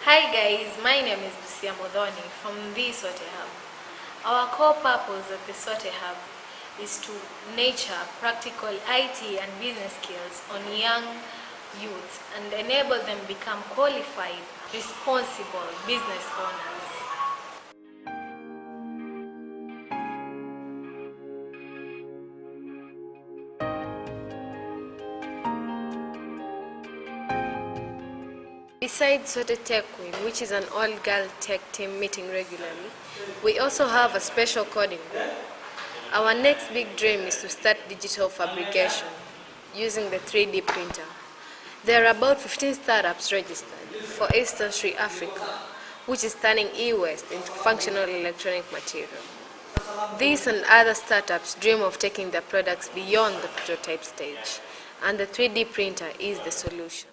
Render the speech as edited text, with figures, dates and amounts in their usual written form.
Hi guys, my name is Lucia Modoni from the Sote Hub. Our core purpose of the Sote Hub is to nurture practical IT and business skills on young youths and enable them become qualified, responsible business owners. Besides Sote Tech Queen, which is an all-girl tech team meeting regularly, we also have a special coding group. Our next big dream is to start digital fabrication using the 3D printer. There are about 15 startups registered for Eastern Sri Africa, which is turning e-waste into functional electronic material. These and other startups dream of taking their products beyond the prototype stage, and the 3D printer is the solution.